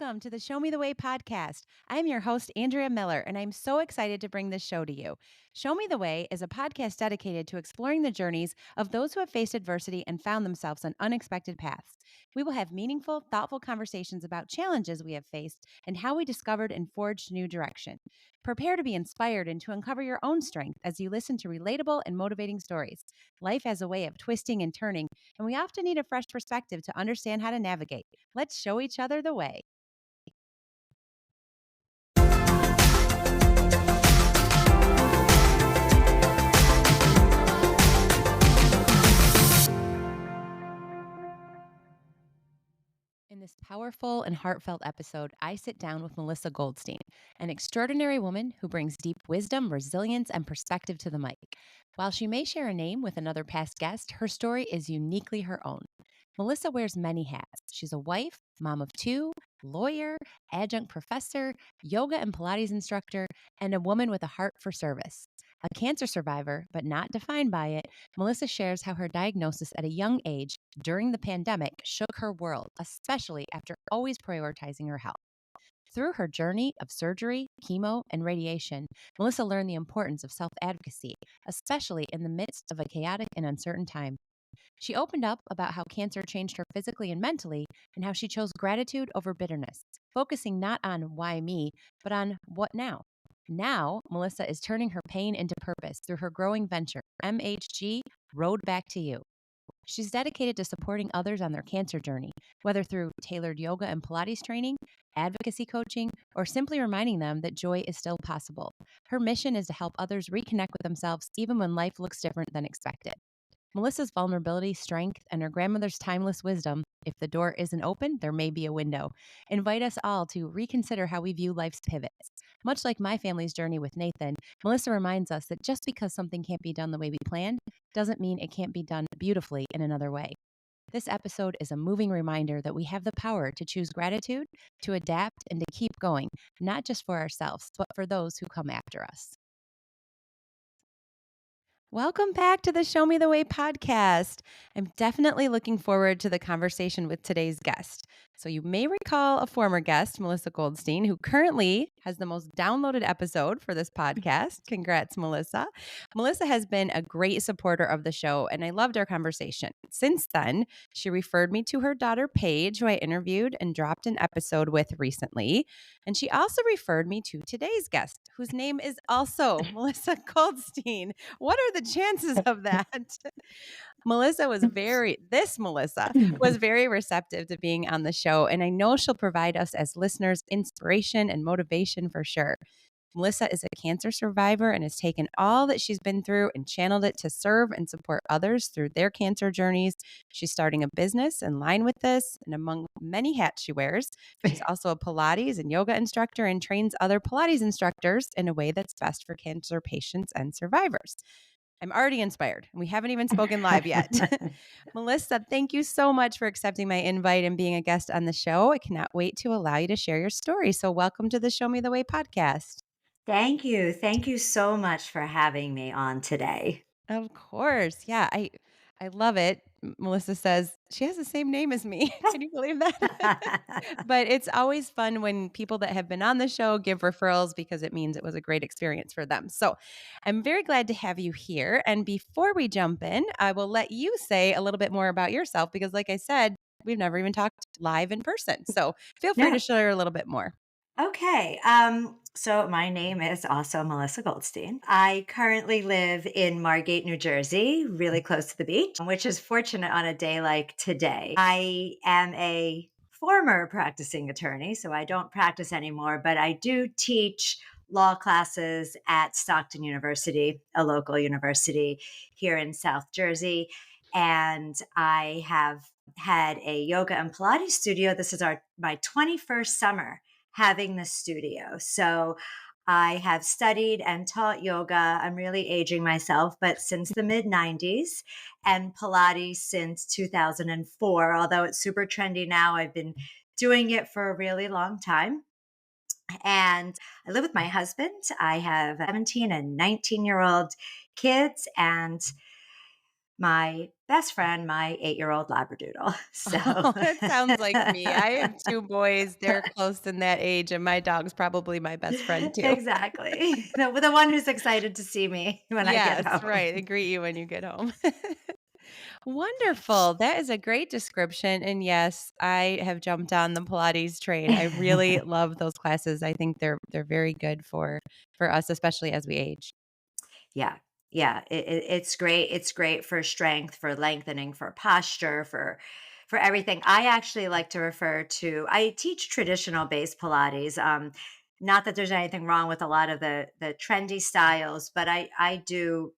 Welcome to the Show Me the Way podcast. I am your host, Andrea Miller, and I'm so excited to bring this show to you. Show Me the Way is a podcast dedicated to exploring the journeys of those who have faced adversity and found themselves on unexpected paths. We will have meaningful, thoughtful conversations about challenges we have faced and how we discovered and forged new direction. Prepare to be inspired and to uncover your own strength as you listen to relatable and motivating stories. Life has a way of twisting and turning, and we often need a fresh perspective to understand how to navigate. Let's show each other the way. In this powerful and heartfelt episode, I sit down with Melissa Goldstein, an extraordinary woman who brings deep wisdom, resilience, and perspective to the mic. While she may share a name with another past guest, her story is uniquely her own. Melissa wears many hats. She's a wife, mom of two, lawyer, adjunct professor, yoga and Pilates instructor, and a woman with a heart for service. A cancer survivor, but not defined by it, Melissa shares how her diagnosis at a young age during the pandemic shook her world, especially after always prioritizing her health. Through her journey of surgery, chemo, and radiation, Melissa learned the importance of self-advocacy, especially in the midst of a chaotic and uncertain time. She opened up about how cancer changed her physically and mentally, and how she chose gratitude over bitterness, focusing not on why me, but on what now. Now, Melissa is turning her pain into purpose through her growing venture, MHG Road Back to You. She's dedicated to supporting others on their cancer journey, whether through tailored yoga and Pilates training, advocacy coaching, or simply reminding them that joy is still possible. Her mission is to help others reconnect with themselves even when life looks different than expected. Melissa's vulnerability, strength, and her grandmother's timeless wisdom, if the door isn't open, there may be a window, invite us all to reconsider how we view life's pivots. Much like my family's journey with Nathan, Melissa reminds us that just because something can't be done the way we planned doesn't mean it can't be done beautifully in another way. This episode is a moving reminder that we have the power to choose gratitude, to adapt, and to keep going, not just for ourselves, but for those who come after us. Welcome back to the Show Me the Way podcast. I'm definitely looking forward to the conversation with today's guest. So, you may recall a former guest, Melissa Goldstein, who currently has the most downloaded episode for this podcast. Congrats, Melissa. Melissa has been a great supporter of the show, and I loved our conversation. Since then, she referred me to her daughter, Paige, who I interviewed and dropped an episode with recently. And she also referred me to today's guest, whose name is also Melissa Goldstein. What are the chances of that? Melissa was very receptive to being on the show. And I know she'll provide us as listeners inspiration and motivation for sure. Melissa is a cancer survivor and has taken all that she's been through and channeled it to serve and support others through their cancer journeys. She's starting a business in line with this, and among many hats she wears, she's also a Pilates and yoga instructor and trains other Pilates instructors in a way that's best for cancer patients and survivors. I'm already inspired, and we haven't even spoken live yet. Melissa, thank you so much for accepting my invite and being a guest on the show. I cannot wait to allow you to share your story. So, welcome to the Show Me the Way podcast. Thank you. Thank you so much for having me on today. Of course. Yeah, I love it. Melissa says she has the same name as me. Can you believe that? But it's always fun when people that have been on the show give referrals because it means it was a great experience for them. So I'm very glad to have you here. And before we jump in, I will let you say a little bit more about yourself because, like I said, we've never even talked live in person. So feel free to No. share a little bit more. Okay. So my name is also Melissa Goldstein. I currently live in Margate, New Jersey, really close to the beach, which is fortunate on a day like today. I am a former practicing attorney, so I don't practice anymore, but I do teach law classes at Stockton University, a local university here in South Jersey. And I have had a yoga and Pilates studio. This is my 21st summer having the studio. So I have studied and taught yoga. I'm really aging myself, but since the mid 90s, and Pilates since 2004. Although it's super trendy now, I've been doing it for a really long time. And I live with my husband. I have 17 and 19-year-old kids, and my best friend, my 8-year-old Labradoodle. So Oh, that sounds like me. I have 2 boys, they're close in that age, and my dog's probably my best friend too. exactly. The one who's excited to see me when I get Yes, home. right, they greet you when you get home. Wonderful, that is a great description, and yes, I have jumped on the Pilates train. I really love those classes. I think they're very good for us, especially as we age. Yeah. Yeah, it's great. It's great for strength, for lengthening, for posture, for everything. I actually like to refer to I teach traditional based Pilates. Not that there's anything wrong with a lot of the trendy styles, but I do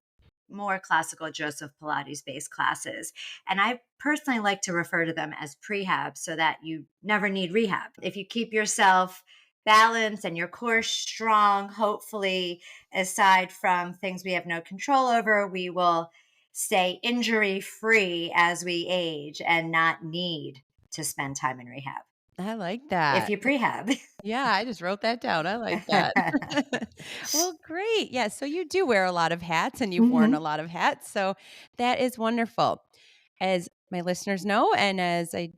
more classical Joseph Pilates based classes. And I personally like to refer to them as prehab so that you never need rehab. If you keep yourself balanced and your core strong, hopefully, aside from things we have no control over, we will stay injury free as we age and not need to spend time in rehab I like if that. you prehab. Yeah, I just wrote that down. I like that. Well, great. Yeah, so you do wear a lot of hats and you've worn a Hmm. lot of hats, so that is wonderful. As my listeners know, and as I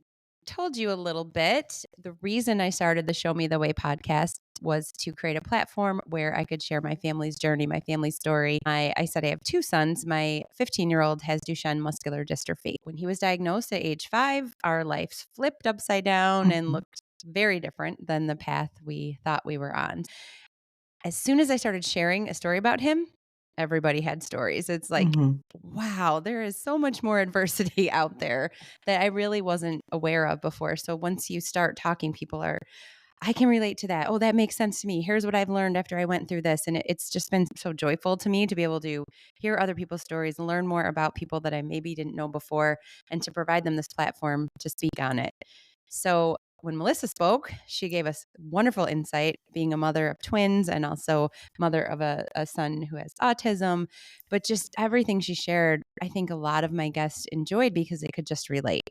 told you a little bit, the reason I started the Show Me the Way podcast was to create a platform where I could share my family's journey, my family story. I said I have 2 sons. My 15-year-old has Duchenne muscular dystrophy. When he was diagnosed at age 5, our lives flipped upside down and Hmm. looked very different than the path we thought we were on. As soon as I started sharing a story about him, everybody had stories. It's like, Hmm. wow, there is so much more adversity out there that I really wasn't aware of before. So once you start talking, people are, I can relate to that. Oh, that makes sense to me. Here's what I've learned after I went through this. And it's just been so joyful to me to be able to hear other people's stories and learn more about people that I maybe didn't know before and to provide them this platform to speak on it. So when Melissa spoke, she gave us wonderful insight, being a mother of twins and also mother of a son who has autism. But just everything she shared, I think a lot of my guests enjoyed because they could just relate.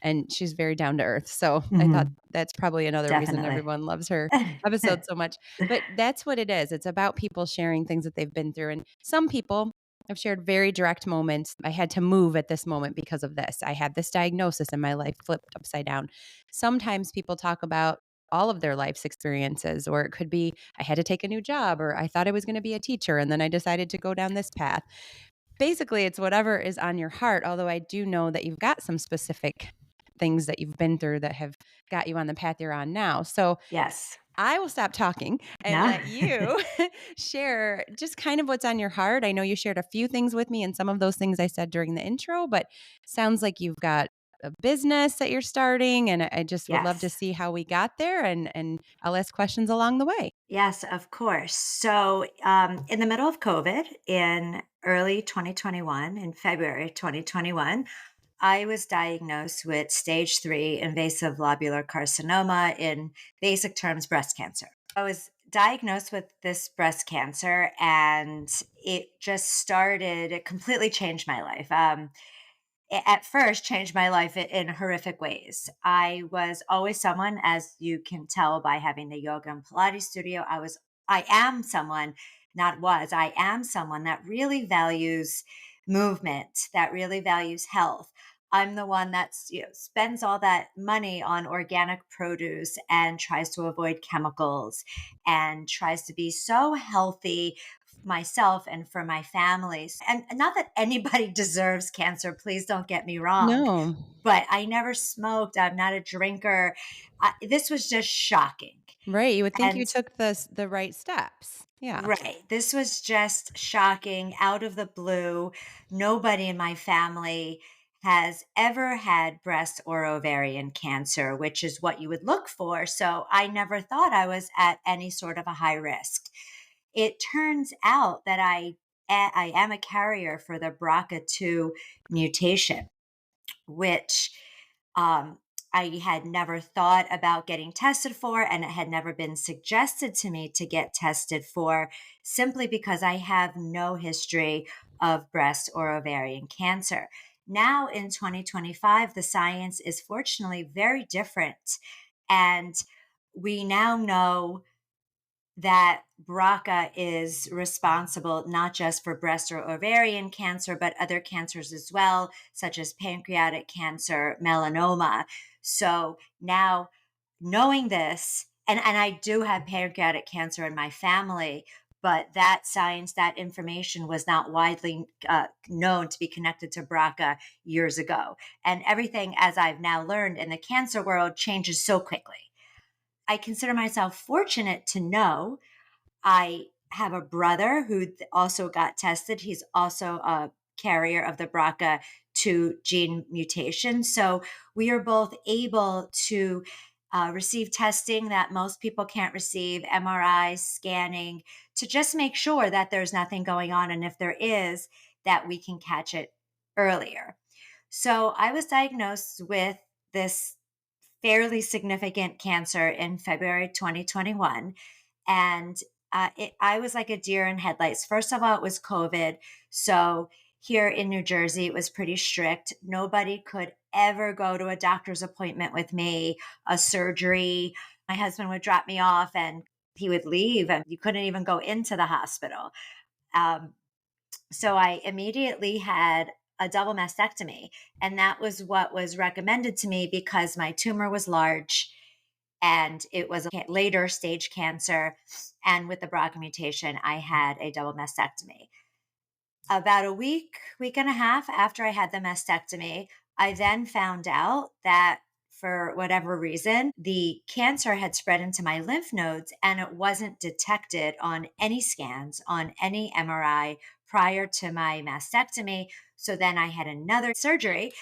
And she's very down to earth. So I thought Hmm. that's probably another reason Definitely. everyone loves her episode so much. But that's what it is. It's about people sharing things that they've been through. And some people have shared very direct moments. I had to move at this moment because of this. I had this diagnosis and my life flipped upside down. Sometimes people talk about all of their life's experiences, or it could be I had to take a new job, or I thought I was going to be a teacher and then I decided to go down this path. Basically, it's whatever is on your heart, although I do know that you've got some specific things that you've been through that have got you on the path you're on now. So Yes. I will stop talking and No. let you share just kind of what's on your heart. I know you shared a few things with me, and some of those things I said during the intro, but sounds like you've got a business that you're starting, and I just would love to Yes. see how we got there, and I'll ask questions along the way. Yes, of course. So, in the middle of COVID in early 2021, in February 2021, I was diagnosed with stage 3 invasive lobular carcinoma, in basic terms, breast cancer. I was diagnosed with this breast cancer, and it completely changed my life. At first changed my life in horrific ways. I was always someone, as you can tell by having the yoga and Pilates studio, I am someone, not was, I am someone that really values movement, that really values health. I'm the one that's, spends all that money on organic produce and tries to avoid chemicals and tries to be so healthy myself and for my families. And not that anybody deserves cancer, please don't get me wrong, No, but I never smoked. I'm not a drinker. This was just shocking. right? You would think you And took the right steps. Yeah. right, this was just shocking out of the blue. Nobody in my family has ever had breast or ovarian cancer, which is what you would look for. So I never thought I was at any sort of a high risk. It turns out that I am a carrier for the BRCA2 mutation, which um, I had never thought about getting tested for, and it had never been suggested to me to get tested for, simply because I have no history of breast or ovarian cancer. Now in 2025, the science is fortunately very different. And we now know that BRCA is responsible not just for breast or ovarian cancer, but other cancers as well, such as pancreatic cancer, melanoma. So now knowing this, and I do have pancreatic cancer in my family, but that science, that information was not widely known to be connected to BRCA years ago. And everything, as I've now learned in the cancer world, changes so quickly. I consider myself fortunate to know I have a brother who also got tested. He's also a carrier of the BRCA2 gene mutation. So we are both able to receive testing that most people can't receive, MRI, scanning, to just make sure that there's nothing going on. And if there is, that we can catch it earlier. So I was diagnosed with this fairly significant cancer in February 2021. And I was like a deer in headlights. First of all, it was COVID. So here in New Jersey, it was pretty strict. Nobody could ever go to a doctor's appointment with me, a surgery. My husband would drop me off and he would leave, and you couldn't even go into the hospital. Um, so I immediately had a double mastectomy. And that was what was recommended to me because my tumor was large and it was a later stage cancer. And with the BRCA mutation, I had a double mastectomy. About a week and a half after I had the mastectomy, I then found out that for whatever reason, the cancer had spread into my lymph nodes and it wasn't detected on any scans, on any MRI prior to my mastectomy. So then I had another surgery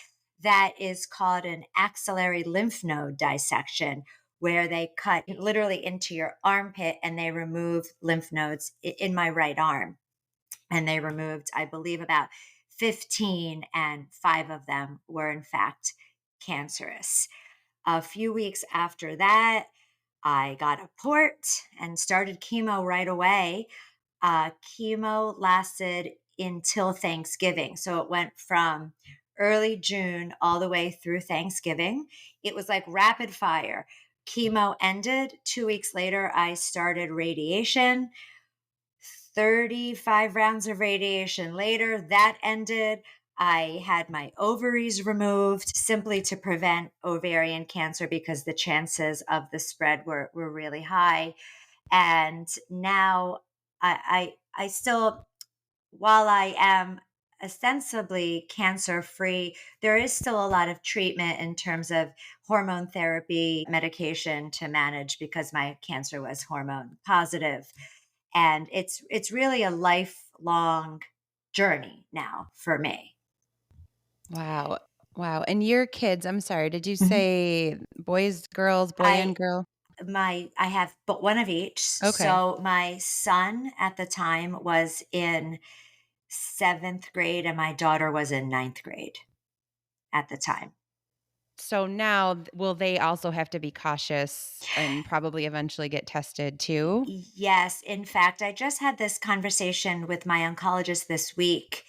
that is called an axillary lymph node dissection, where they cut literally into your armpit and they remove lymph nodes in my right arm. And they removed, I believe, about 15, and 5 of them were in fact cancerous. A few weeks after that, I got a port and started chemo right away. Chemo lasted until Thanksgiving. So it went from early June all the way through Thanksgiving. It was like rapid fire. Chemo ended. 2 weeks later, I started radiation. 35 rounds of radiation later, that ended. I had my ovaries removed simply to prevent ovarian cancer because the chances of the spread were really high. And now I still, while I am ostensibly cancer free, there is still a lot of treatment in terms of hormone therapy, medication to manage because my cancer was hormone positive. And it's really a lifelong journey now for me. Wow. Wow. And your kids, I'm sorry, did you Mhm. say boys, girls, boy and I girl? I have but one of each. Okay. So my son at the time was in 7th grade and my daughter was in 9th grade at the time. So now, will they also have to be cautious and probably eventually get tested too? Yes, in fact, I just had this conversation with my oncologist this week,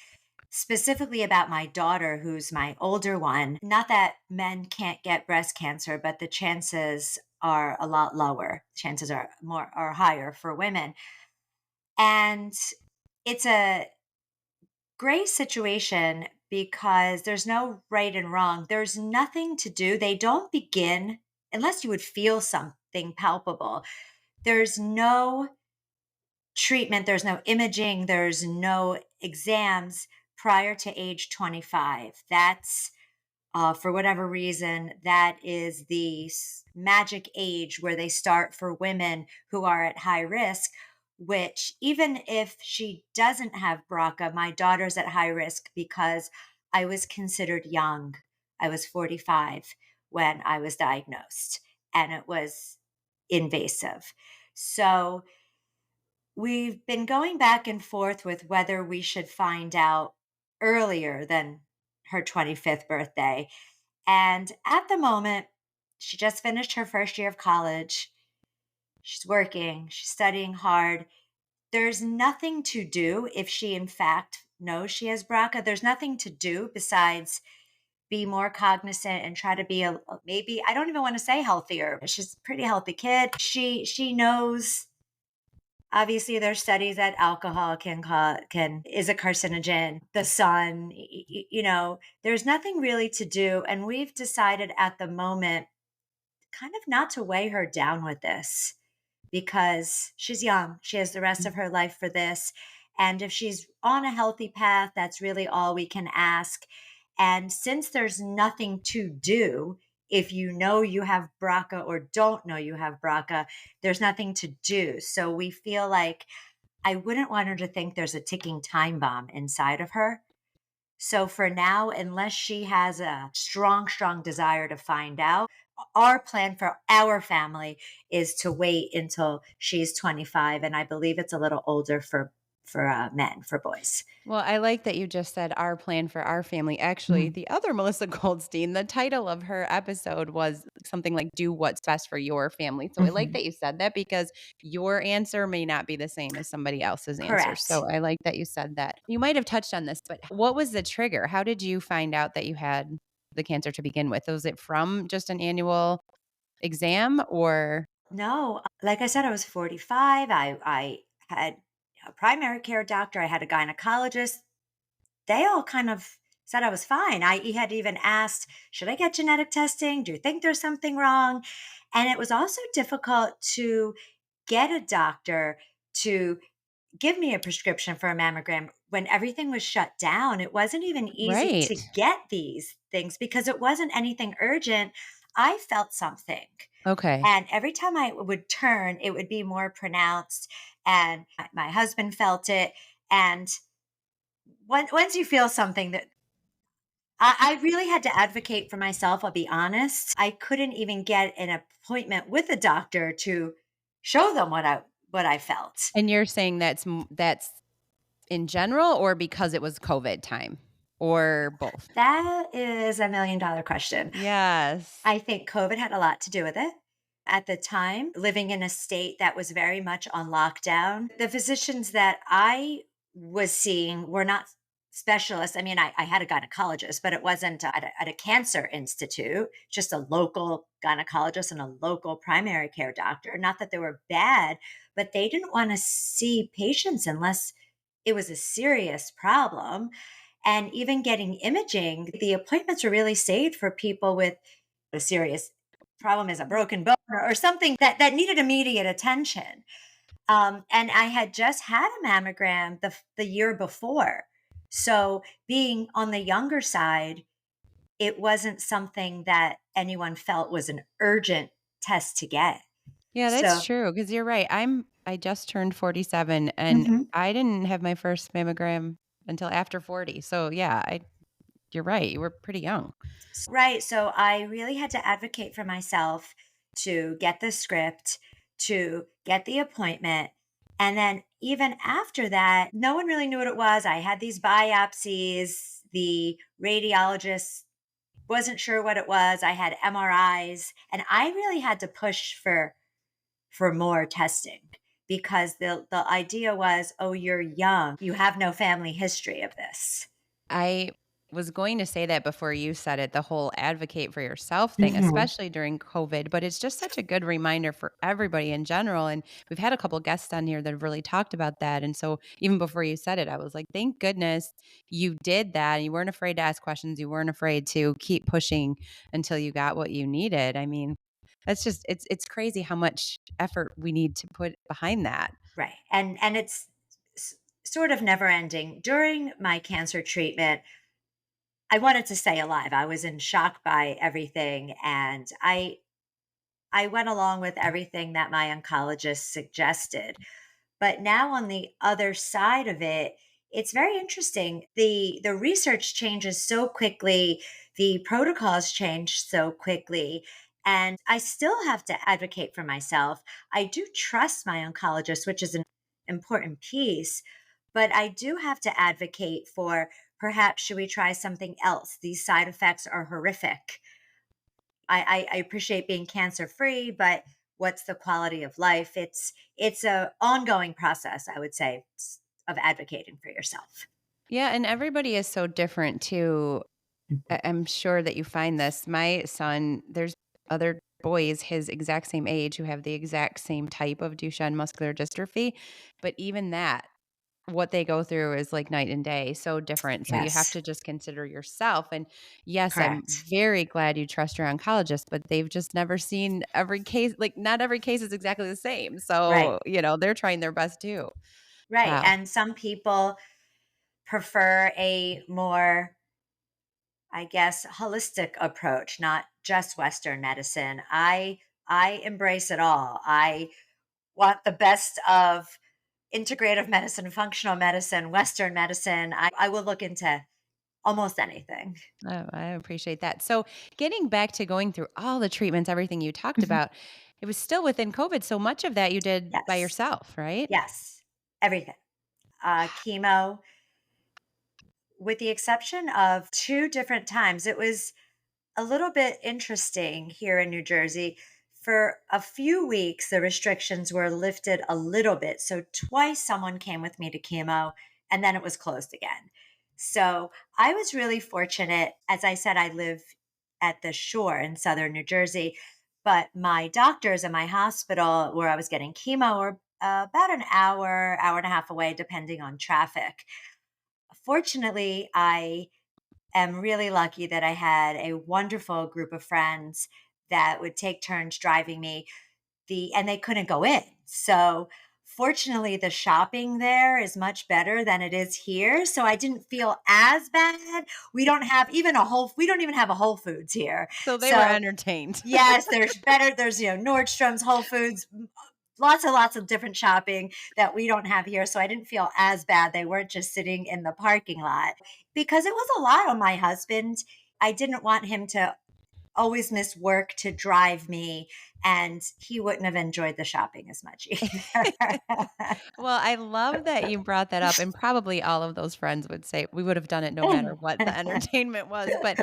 specifically about my daughter, who's my older one. Not that men can't get breast cancer, but the chances are a lot lower. Chances are higher for women. And it's a gray situation because there's no right and wrong. There's nothing to do. They don't begin unless you would feel something palpable. There's no treatment, there's no imaging, there's no exams prior to age 25. That's for whatever reason, that is the magic age where they start for women who are at high risk. Which, even if she doesn't have BRCA, my daughter's at high risk because I was considered young. I was 45 when I was diagnosed, and it was invasive. So, we've been going back and forth with whether we should find out earlier than her 25th birthday. And at the moment, she just finished her first year of college. She's working, she's studying hard. There's nothing to do if she, in fact, knows she has BRCA. There's nothing to do besides be more cognizant and try to be maybe, I don't even want to say healthier. She's a pretty healthy kid. She knows Obviously, there's studies that alcohol can is a carcinogen. The sun, there's nothing really to do, and we've decided at the moment kind of not to weigh her down with this because she's young. She has the rest of her life for this. And if she's on a healthy path, that's really all we can ask. And since there's nothing to do, if you know you have BRCA or don't know you have BRCA, there's nothing to do. So we feel like I wouldn't want her to think there's a ticking time bomb inside of her. So for now, unless she has a strong, strong desire to find out, our plan for our family is to wait until she's 25, and I believe it's a little older for men, for boys. Well, I like that you just said our plan for our family. Actually, Mhm. the other Melissa Goldstein, the title of her episode was something like "Do What's Best for Your Family." So I like Mhm. that you said that because your answer may not be the same as somebody else's answer. Correct. So I like that you said that. You might have touched on this, but what was the trigger? How did you find out that you had the cancer to begin with? Was it from just an annual exam or No, like I said, I was 45. I had a primary care doctor. I had a gynecologist. They all kind of said I was fine. He had even asked, should I get genetic testing? Do you think there's something wrong? And it was also difficult to get a doctor to give me a prescription for a mammogram when everything was shut down. It wasn't even easy to right? get these things because it wasn't anything urgent. I felt something. Okay. And every time I would turn, it would be more pronounced. And my husband felt it. And once you feel something that I really had to advocate for myself, I'll be honest. I couldn't even get an appointment with a doctor to show them what I felt. And you're saying that's in general or because it was COVID time or both? That is a $1,000,000 question. Yes. I think COVID had a lot to do with it. At the time, living in a state that was very much on lockdown, the physicians that I was seeing were not specialists. I mean, I had a gynecologist, but it wasn't at a cancer institute, just a local gynecologist and a local primary care doctor. Not that they were bad, but they didn't want to see patients unless it was a serious problem. And even getting imaging, the appointments were really saved for people with a serious problem is a broken bone or something that needed immediate attention. And I had just had a mammogram the year before. So being on the younger side, it wasn't something that anyone felt was an urgent test to get. Yeah, that's So, true. Because 'cause you're right. I just turned 47 and mhm. I didn't have my first mammogram until after 40. So, yeah, I you're right. You were pretty young. Right. So I really had to advocate for myself to get the script, to get the appointment. And then even after that, no one really knew what it was. I had these biopsies. The radiologist wasn't sure what it was. I had MRIs, and I really had to push for more testing because the idea was, oh, you're young. You have no family history of this. I was going to say that before you said it, the whole advocate for yourself thing, Mhm. especially during COVID, but it's just such a good reminder for everybody in general. And we've had a couple guests on here that have really talked about that. And so even before you said it, I was like, thank goodness you did that. You weren't afraid to ask questions. You weren't afraid to keep pushing until you got what you needed. I mean, that's just it's crazy how much effort we need to put behind that. Right. And it's s- sort of never ending. During my cancer treatment, I wanted to stay alive. I was in shock by everything and I went along with everything that my oncologist suggested. But now on the other side of it, it's very interesting. The research changes so quickly, the protocols change so quickly, and I still have to advocate for myself. I do trust my oncologist, which is an important piece, but I do have to advocate for perhaps should we try something else? These side effects are horrific. I appreciate being cancer free, but what's the quality of life? It's a ongoing process, I would say, of advocating for yourself. Yeah, and everybody is so different too. Mhm. I'm sure that you find this. My son, there's other boys his exact same age who have the exact same type of Duchenne muscular dystrophy, but even that, what they go through is like night and day, so different. So you have Yes, to just consider yourself. And yes, I'm correct. very glad you trust your oncologist, but they've just never seen every case. Like, not every case is exactly the same. Right, So, they're trying their best too. right. Wow. And some people prefer a more, I guess, holistic approach, not just Western medicine. I embrace it all. I want the best of integrative medicine, functional medicine, Western medicine. I will look into almost anything. Oh, I appreciate that. So, getting back to going through all the treatments, everything you talked Mhm. about, it was still within COVID. So much of that you did by Yes. yourself, right? Yes. Everything. Chemo, with the exception of two different times. It was a little bit interesting here in New Jersey. For a few weeks, the restrictions were lifted a little bit. So, twice someone came with me to chemo, and then it was closed again. So, I was really fortunate. As I said, I live at the shore in southern New Jersey, but my doctors and my hospital where I was getting chemo were about an hour, hour and a half away, depending on traffic. Fortunately, I am really lucky that I had a wonderful group of friends that would take turns driving me and they couldn't go in. So fortunately the shopping there is much better than it is here. So I didn't feel as bad. We don't even have a Whole Foods here. So they were So entertained. yes, there's Nordstrom's, Whole Foods, lots and lots of different shopping that we don't have here. So I didn't feel as bad. They weren't just sitting in the parking lot because it was a lot on my husband. I didn't want him to always miss work to drive me, and he wouldn't have enjoyed the shopping as much either. Well, I love that you brought that up, and probably all of those friends would say we would have done it no matter what the entertainment was, but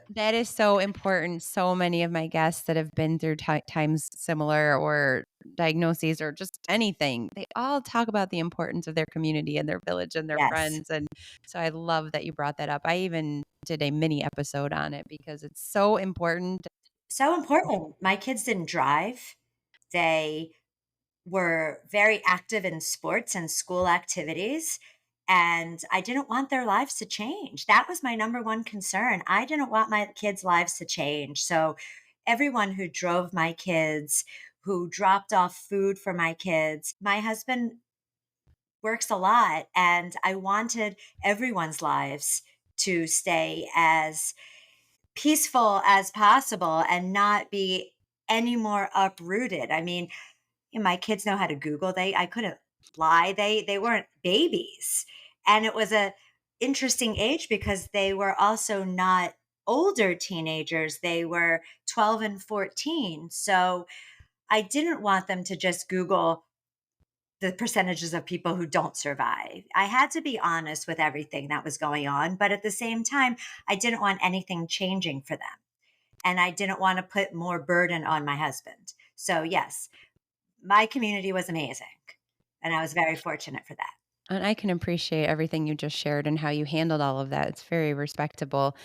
that is so important. So many of my guests that have been through times similar or diagnoses or just anything, they all talk about the importance of their community and their village and their Yes. friends, and so I love that you brought that up. I even did a mini episode on it because it's so important. So important. My kids didn't drive. They were very active in sports and school activities. And I didn't want their lives to change. That was my number one concern. I didn't want my kids' lives to change. So, everyone who drove my kids, who dropped off food for my kids, my husband works a lot. And I wanted everyone's lives to stay as peaceful as possible and not be any more uprooted. I mean, my kids know how to Google. I couldn't lie. They weren't babies. And it was a interesting age because they were also not older teenagers. They were 12 and 14. So I didn't want them to just Google the percentages of people who don't survive. I had to be honest with everything that was going on, but at the same time, I didn't want anything changing for them. And I didn't want to put more burden on my husband. So, yes, my community was amazing. And I was very fortunate for that. And I can appreciate everything you just shared and how you handled all of that. It's very respectable.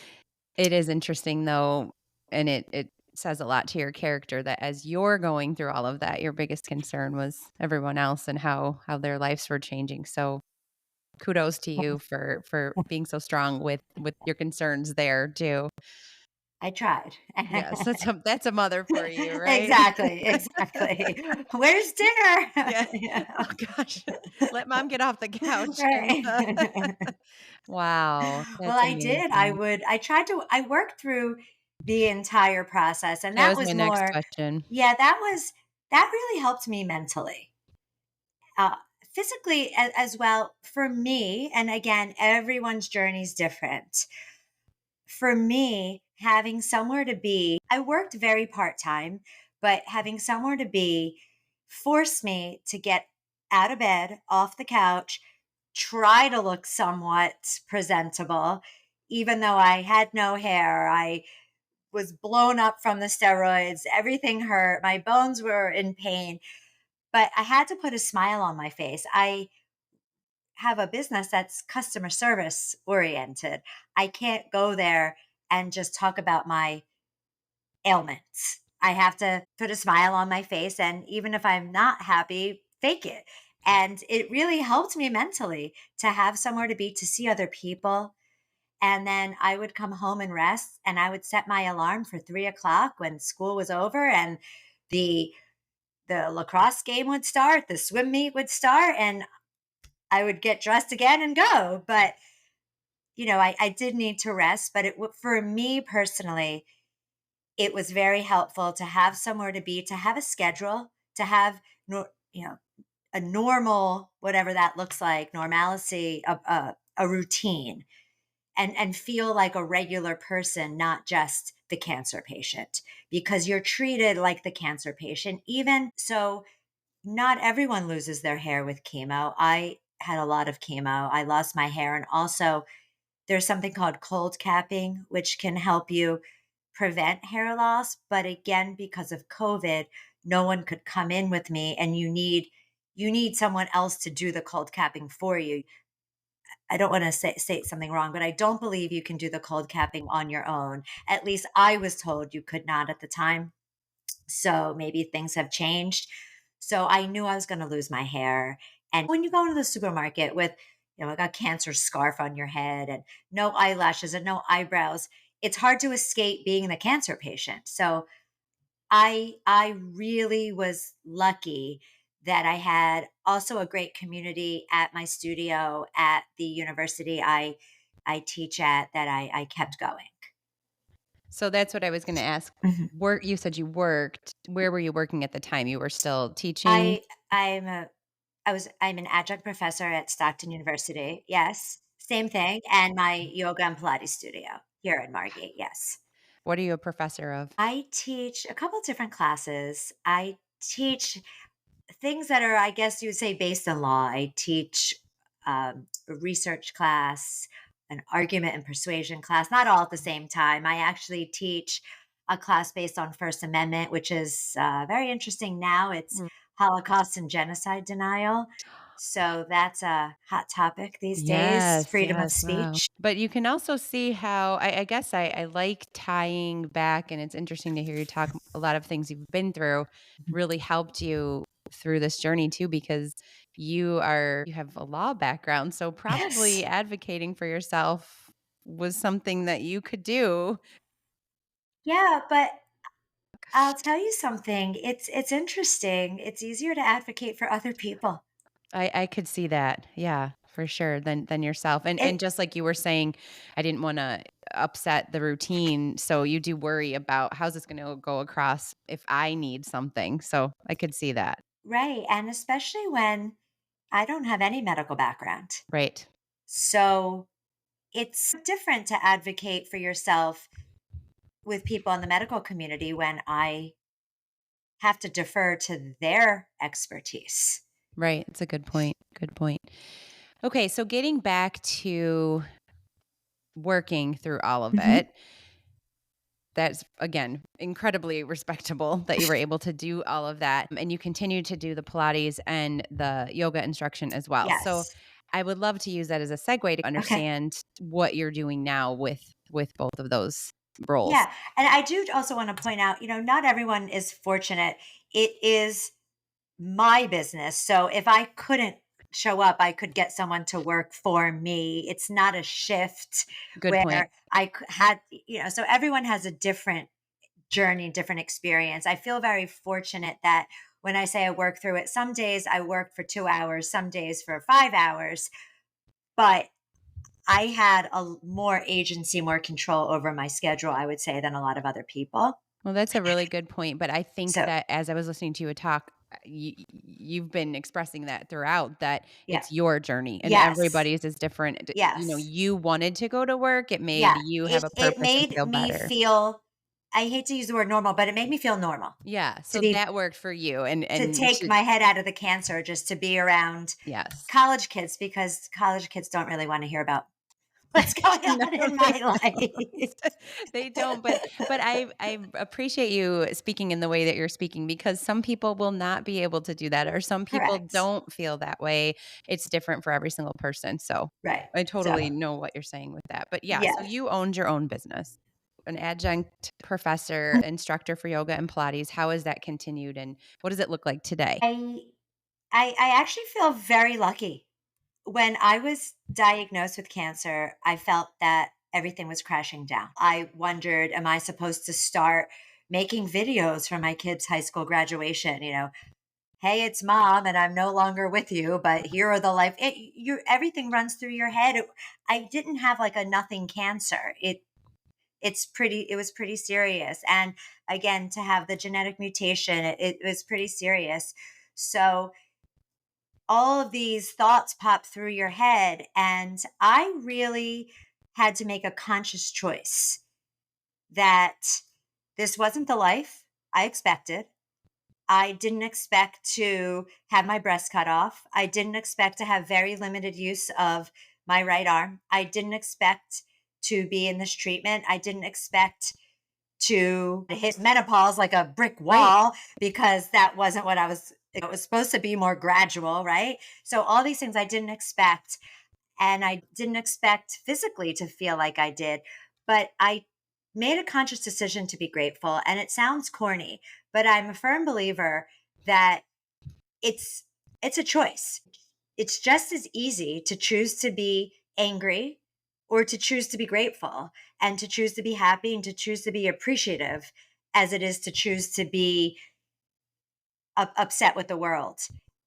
It is interesting though, and it says a lot to your character that as you're going through all of that, your biggest concern was everyone else and how their lives were changing. So kudos to you for being so strong with your concerns there too. I tried. Yes, that's a mother for you, right? Exactly, exactly. Where's dinner? Yeah. Yeah. Oh gosh. Let mom get off the couch and Right. wow, Well, that's I did. amazing. I worked through the entire process, and That that was my was next more, question. yeah, that really helped me mentally. Uh, Physically as well for me, and again, everyone's journey is different. For me, having somewhere to be, I worked very part time, but having somewhere to be forced me to get out of bed, off the couch, try to look somewhat presentable, even though I had no hair. I was blown up from the steroids. Everything hurt. My bones were in pain, but I had to put a smile on my face. I have a business that's customer service oriented. I can't go there and just talk about my ailments. I have to put a smile on my face. And even if I'm not happy, fake it. And it really helped me mentally to have somewhere to be, to see other people. And then I would come home and rest, and I would set my alarm for 3 o'clock when school was over, and the the lacrosse game would start, the swim meet would start, and I would get dressed again and go. But I did need to rest. But for me personally, it was very helpful to have somewhere to be, to have a schedule, to have no, a normal, whatever that looks like, normalcy, a routine, and feel like a regular person, not just the cancer patient, because you're treated like the cancer patient. Even so, not everyone loses their hair with chemo. I had a lot of chemo. I lost my hair. And also, there's something called cold capping, which can help you prevent hair loss. But again, because of COVID, no one could come in with me, and you need someone else to do the cold capping for you. I don't want to say something wrong, but I don't believe you can do the cold capping on your own. At least I was told you could not at the time. So maybe things have changed. So I knew I was going to lose my hair. And when you go into the supermarket with, like a cancer scarf on your head and no eyelashes and no eyebrows, it's hard to escape being the cancer patient. So I really was lucky that I had also a great community at my studio at the university I teach at, that I kept going. So that's what I was gonna ask. Mhm. You said you worked. Where were you working at the time? You were still teaching? I I'm a I'm an adjunct professor at Stockton University. Yes, same thing, and my yoga and Pilates studio here in Margate. Yes. What are you a professor of? I teach a couple different classes. I teach things that are, I guess you would say, based in law. I teach a research class, an argument and persuasion class, not all at the same time. I actually teach a class based on First Amendment, which is very interesting now. It's Mm. Holocaust and genocide denial. So that's a hot topic these days, Yes, freedom of yes, wow. speech. But you can also see how I guess I like tying back, and it's interesting to hear you talk. A lot of things you've been through Mhm. really helped you through this journey too, because you have a law background, so probably Yes. advocating for yourself was something that you could do. Yeah, but I'll tell you something. It's interesting. It's easier to advocate for other people. I could see that. Yeah, for sure, than yourself. And It just like you were saying, I didn't wanna upset the routine, so you do worry about how's this gonna go across if I need something, so I could see that. Right, and especially when I don't have any medical background. Right. So, it's different to advocate for yourself with people in the medical community when I have to defer to their expertise. Right, it's a good point, good point. Okay, so getting back to working through all of Mhm. it, that's, again, incredibly respectable that you were able to do all of that, and you continue to do the Pilates and the yoga instruction as well. So, Yes. I would love to use that as a segue to Okay. understand what you're doing now with both of those roles. Yeah, and I do also wanna point out, not everyone is fortunate. It is my business. So if I couldn't show up, I could get someone to work for me. It's not a shift Good point. where had, so everyone has a different journey, different experience. I feel very fortunate that when I say I work through it, some days I work for 2 hours, some days for 5 hours, but I had more agency, more control over my schedule, I would say, than a lot of other people. Well, that's a really good point, but I think So, that as I was listening to you talk, you've been expressing that throughout, that yeah. it's your journey and Yes. everybody's is different. Yes. You wanted to go to work, it made Yeah, you have it a it purpose and made feel me better. feel, I hate to use the word normal, but it made me feel normal Yeah, to so be that worked for you to and take to my head out of the cancer, just to be around yes. college kids, because college kids don't really wanna hear about what's going No, on in they my life. don't. They don't, but I appreciate you speaking in the way that you're speaking, because some people will not be able to do that, or some people Correct. don't feel that way. It's different for every single person, so Right. I So, totally know what you're saying with that. But yeah, so yes. you owned your own business. an adjunct professor, instructor for yoga and Pilates. How has that continued, and what does it look like today? I I actually feel very lucky. When I was diagnosed with cancer, I felt that everything was crashing down. I wondered, am I supposed to start making videos for my kids' high school graduation? Hey, it's mom, and I'm no longer with you, but here are the life. Everything runs through your head. I didn't have like a nothing cancer. It was pretty serious, and again, to have the genetic mutation, it was pretty serious. So all of these thoughts pop through your head. And I really had to make a conscious choice that this wasn't the life I expected. I didn't expect to have my breast cut off. I didn't expect to have very limited use of my right arm. I didn't expect to be in this treatment. I didn't expect to hit menopause like a brick Right. wall because that wasn't what it was supposed to be more gradual, right? So all these things I didn't expect, and I didn't expect physically to feel like I did, but I made a conscious decision to be grateful. And it sounds corny, but I'm a firm believer that it's it's a choice. It's just as easy to choose to be angry or to choose to be grateful and to choose to be happy and to choose to be appreciative as it is to choose to be upset with the world.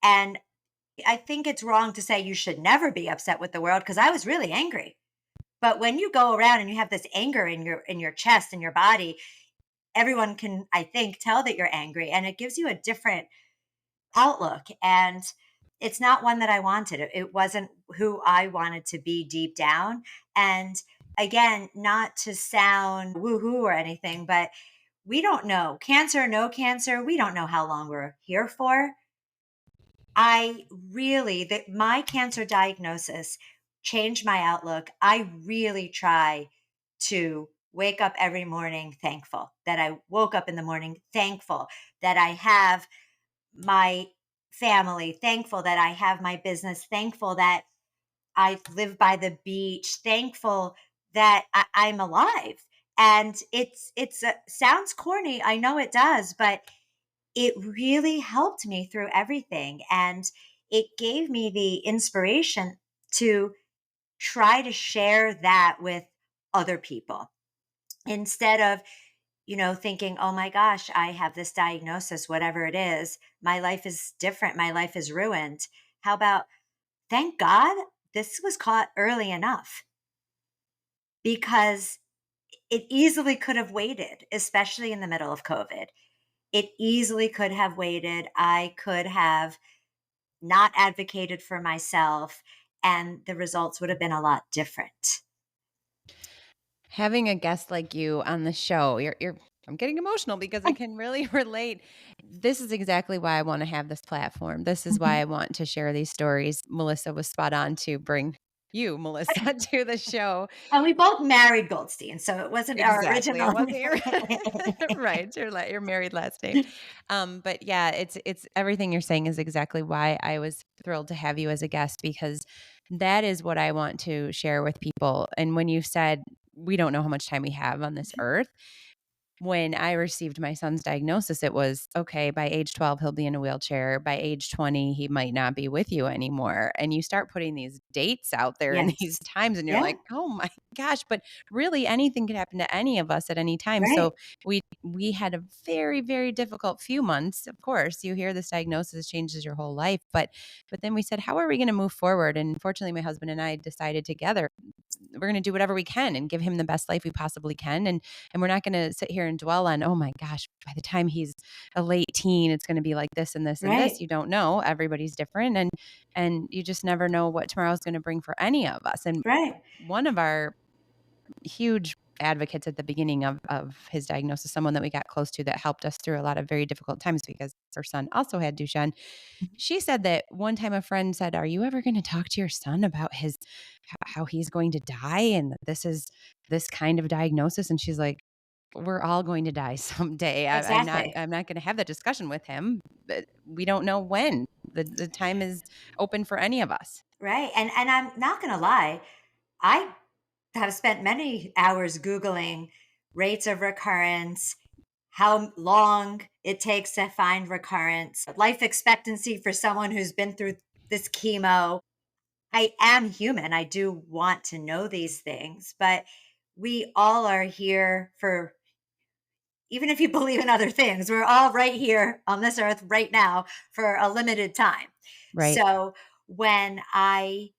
And I think it's wrong to say you should never be upset with the world because I was really angry. But when you go around and you have this anger in your chest and your body, everyone can, I think, tell that you're angry, and it gives you a different outlook. And it's not one that I wanted. It wasn't who I wanted to be deep down. And again, not to sound woohoo or anything, but we don't know, cancer, no cancer, we don't know how long we're here for. I really, that my cancer diagnosis changed my outlook. I really try to wake up every morning thankful that I woke up in the morning, thankful that I have my family, thankful that I have my business, thankful that I live by the beach, thankful that I'm alive. And sounds corny. I know it does, but it really helped me through everything. And it gave me the inspiration to try to share that with other people instead of, thinking, oh my gosh, I have this diagnosis, whatever it is. My life is different. My life is ruined. How about, thank God this was caught early enough because it easily could have waited, especially in the middle of COVID. It easily could have waited. I could have not advocated for myself, and the results would have been a lot different. Having a guest like you on the show, you're I'm getting emotional because I can really relate. This is exactly why I want to have this platform. This is why Mhm. I want to share these stories. Melissa was spot on to bring you, Melissa, to the show. And we both married Goldstein, so it wasn't our Exactly. It original. wasn't your right, your married last name. But yeah, it's everything you're saying is exactly why I was thrilled to have you as a guest because that is what I want to share with people. And when you said we don't know how much time we have on this earth, when I received my son's diagnosis, it was okay, by age 12, he'll be in a wheelchair. By age 20, he might not be with you anymore. And you start putting these dates out there and these Yes. times, and you're Yeah, like, oh my gosh, but really anything could happen to any of us at any time. right, So we had a very, very difficult few months. Of course, you hear this diagnosis changes your whole life, but then we said, how are we going to move forward? And fortunately, my husband and I decided together we're going to do whatever we can and give him the best life we possibly can. And we're not going to sit here and dwell on, oh my gosh, by the time he's a late teen, it's going to be like this and this and this. right, You don't know. Everybody's different. And you just never know what tomorrow's going to bring for any of us. And right. one of our huge advocates at the beginning of his diagnosis, someone that we got close to that helped us through a lot of very difficult times because her son also had Duchenne. Mhm. She said that one time a friend said, "Are you ever going to talk to your son about his how he's going to die and that this is this kind of diagnosis?" And she's like, "We're all going to die someday. Exactly. I'm not going to have that discussion with him, but we don't know when. The time is open for any of us." Right. And I'm not gonna lie, I have spent many hours Googling rates of recurrence, how long it takes to find recurrence, life expectancy for someone who's been through this chemo. I am human. I do want to know these things, but we all are here for, even if you believe in other things, we're all right here on this earth right now for a limited time. Right. So when I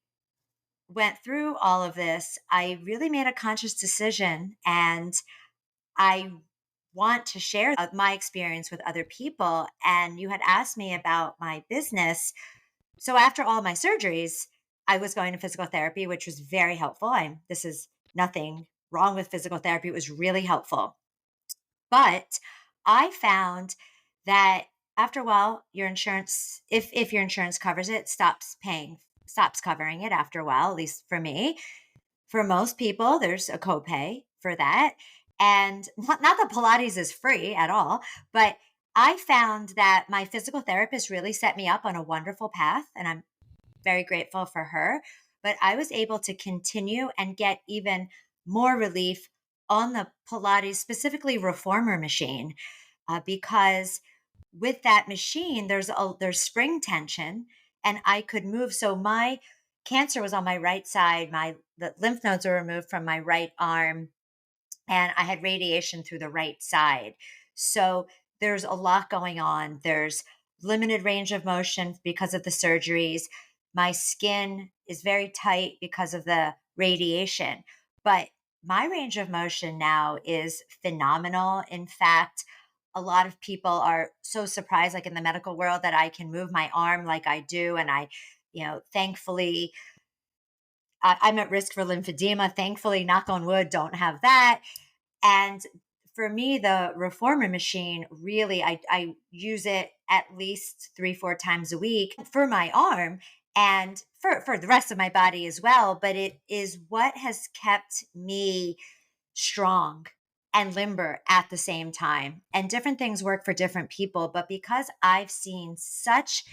went through all of this, I really made a conscious decision, and I want to share my experience with other people. And you had asked me about my business. So after all my surgeries, I was going to physical therapy, which was very helpful. This is nothing wrong with physical therapy. It was really helpful. But I found that after a while, your insurance, if your insurance covers it, stops covering it after a while, at least for me. For most people, there's a copay for that. And not that Pilates is free at all, but I found that my physical therapist really set me up on a wonderful path. And I'm very grateful for her. But I was able to continue and get even more relief on the Pilates, specifically reformer machine, because with that machine, there's spring tension, and I could move. So my cancer was on my right side. The lymph nodes were removed from my right arm, and I had radiation through the right side. So there's a lot going on. There's limited range of motion because of the surgeries. My skin is very tight because of the radiation, but my range of motion now is phenomenal. In fact, a lot of people are so surprised, like in the medical world, that I can move my arm like I do. And thankfully, I'm at risk for lymphedema. Thankfully, knock on wood, don't have that. And for me, the reformer machine, really, I use it at least 3, 4 times a week for my arm and for the rest of my body as well. But it is what has kept me strong and limber at the same time. And different things work for different people. But because I've seen such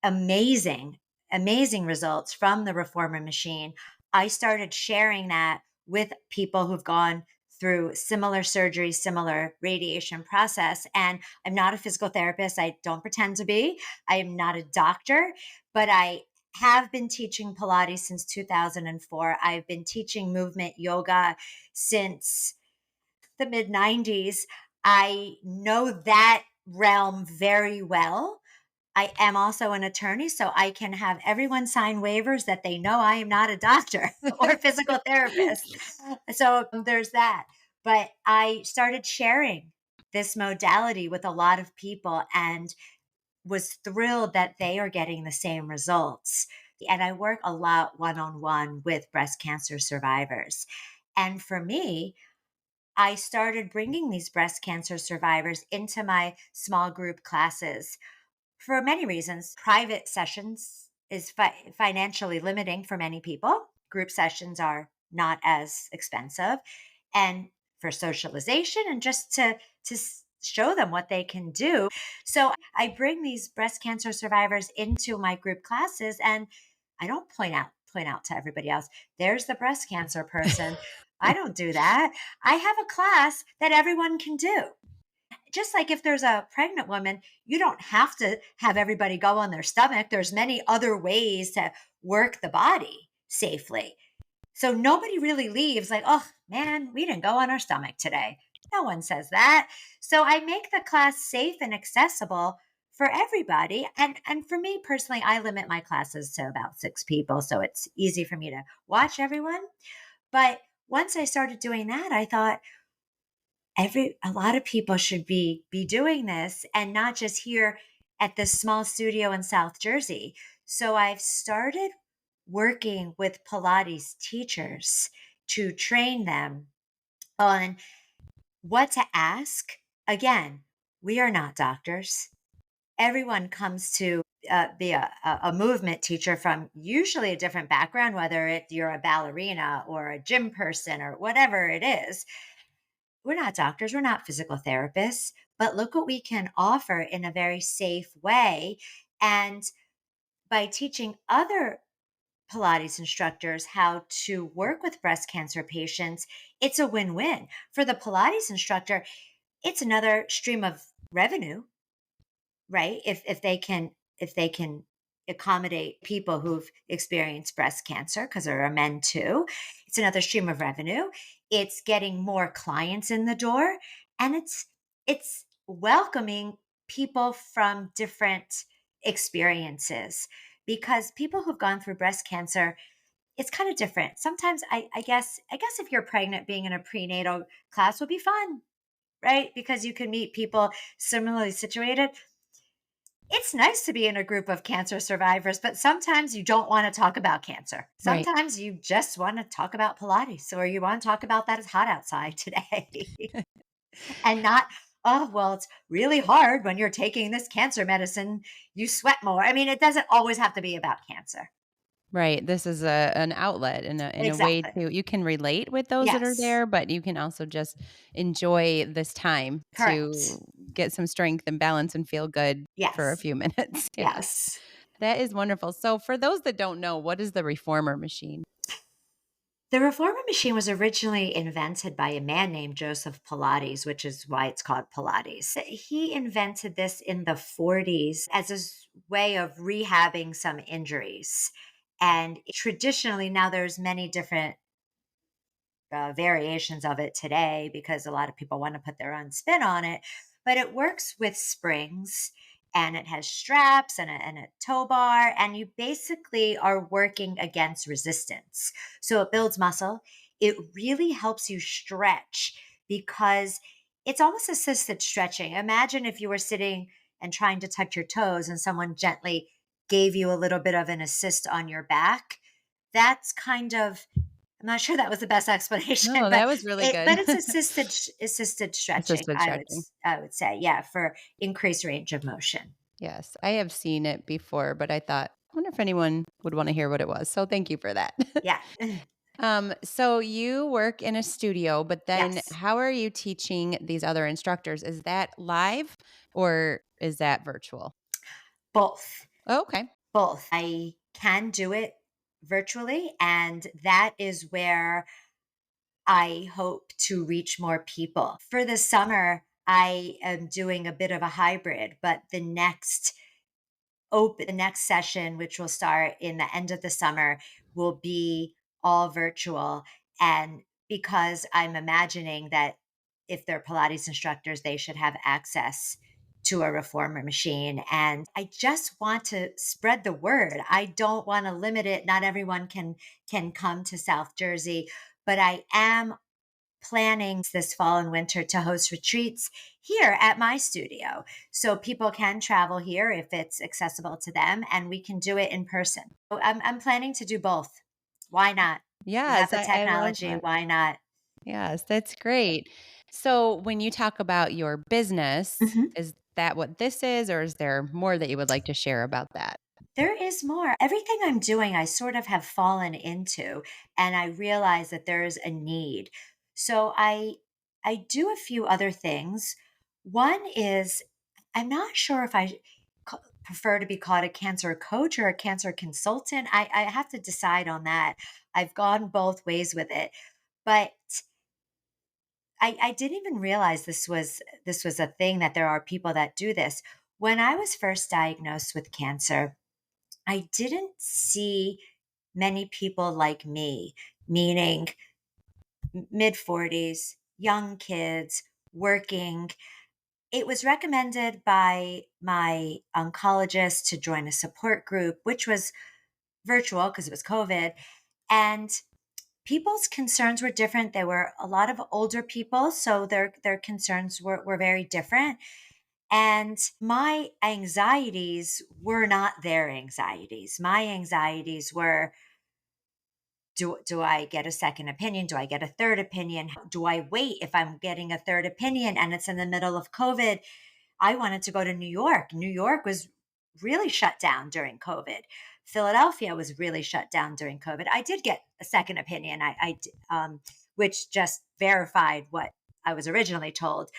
amazing, amazing results from the reformer machine, I started sharing that with people who've gone through similar surgery, similar radiation process. And I'm not a physical therapist. I don't pretend to be. I am not a doctor, but I have been teaching Pilates since 2004. I've been teaching movement yoga since the mid 90s. I know that realm very well. I am also an attorney, so I can have everyone sign waivers that they know I am not a doctor or physical therapist. So there's that. But I started sharing this modality with a lot of people and was thrilled that they are getting the same results. And I work a lot one on one with breast cancer survivors. And for me, I started bringing these breast cancer survivors into my small group classes for many reasons. Private sessions is financially limiting for many people. Group sessions are not as expensive. And for socialization and just to show them what they can do. So I bring these breast cancer survivors into my group classes, and I don't point out to everybody else, there's the breast cancer person. I don't do that. I have a class that everyone can do. Just like if there's a pregnant woman, you don't have to have everybody go on their stomach. There's many other ways to work the body safely. So nobody really leaves like, oh man, we didn't go on our stomach today. No one says that. So I make the class safe and accessible for everybody. And for me personally, I limit my classes to about 6 people. So it's easy for me to watch everyone. But once I started doing that, I thought, a lot of people should be doing this, and not just here at this small studio in South Jersey. So I've started working with Pilates teachers to train them on what to ask. Again, we are not doctors. Everyone comes to be a movement teacher from usually a different background, whether you're a ballerina or a gym person or whatever it is. We're not doctors, we're not physical therapists, but look what we can offer in a very safe way. And by teaching other Pilates instructors how to work with breast cancer patients, it's a win win. For the Pilates instructor, it's another stream of revenue, right? If they can accommodate people who've experienced breast cancer, because there are men too, it's another stream of revenue. It's getting more clients in the door, and it's welcoming people from different experiences, because people who've gone through breast cancer, it's kind of different. Sometimes I guess if you're pregnant, being in a prenatal class would be fun, right? Because you can meet people similarly situated. It's nice to be in a group of cancer survivors, but sometimes you don't want to talk about cancer. Right. Sometimes you just want to talk about Pilates, or you want to talk about that it's hot outside today and not, oh, well, it's really hard when you're taking this cancer medicine. You sweat more. I mean, it doesn't always have to be about cancer. Right. This is a an outlet in a way Exactly. to you can relate with those that are Yes. there, but you can also just enjoy this time Correct. to get some strength and balance and feel good for a Yes. few minutes. Yeah. Yes. That is wonderful. So for those that don't know, what is the reformer machine? The reformer machine was originally invented by a man named Joseph Pilates, which is why it's called Pilates. He invented this in the 40s as a way of rehabbing some injuries. And traditionally, now there's many different variations of it today, because a lot of people want to put their own spin on it. But it works with springs, and it has straps and a tow bar, and you basically are working against resistance. So it builds muscle. It really helps you stretch, because it's almost assisted stretching. Imagine if you were sitting and trying to touch your toes and someone gently gave you a little bit of an assist on your back. That's kind of, I'm not sure that was the best explanation, No, but that was really good. it's assisted stretching, Assisted stretching. I would say, yeah, for increased range of motion. Yes, I have seen it before, but I thought, I wonder if anyone would want to hear what it was. So thank you for that. Yeah. So you work in a studio, but then Yes. how are you teaching these other instructors? Is that live or is that virtual? Both. Oh, okay. Both. I can do it virtually, and that is where I hope to reach more people. For the summer, I am doing a bit of a hybrid, but the next session, which will start in the end of the summer, will be all virtual. And because I'm imagining that if they're Pilates instructors, they should have access to a reformer machine. And I just want to spread the word. I don't want to limit it. Not everyone can come to South Jersey, but I am planning this fall and winter to host retreats here at my studio. So people can travel here if it's accessible to them, and we can do it in person. So I'm planning to do both. Why not? We have Yes, the I love technology. that. Why not? Yes, that's great. So when you talk about your business, Mhm. is that what this is, or is there more that you would like to share about that? There is more. Everything I'm doing, I sort of have fallen into, and I realize that there is a need. So I do a few other things. One is, I'm not sure if prefer to be called a cancer coach or a cancer consultant. I have to decide on that. I've gone both ways with it, but I didn't even realize this was a thing, that there are people that do this. When I was first diagnosed with cancer, I didn't see many people like me, meaning mid 40s, young kids, working. It was recommended by my oncologist to join a support group, which was virtual because it was COVID. And people's concerns were different. There were a lot of older people, so their concerns were very different. And my anxieties were not their anxieties. My anxieties were, do I get a second opinion? Do I get a third opinion? Do I wait if I'm getting a third opinion and it's in the middle of COVID? I wanted to go to New York. New York was really shut down during COVID. Philadelphia was really shut down during COVID. I did get a second opinion, which just verified what I was originally told.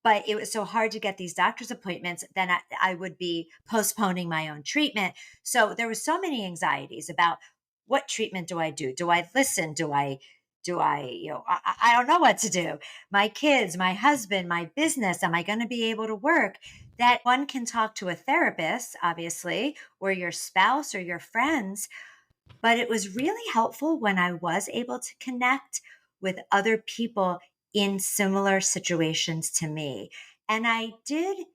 But it was so hard to get these doctor's appointments. Then I would be postponing my own treatment. So there was so many anxieties about what treatment do I do? Do I listen? I don't know what to do. My kids, my husband, my business, am I going to be able to work? That one can talk to a therapist, obviously, or your spouse or your friends. But it was really helpful when I was able to connect with other people in similar situations to me. And I did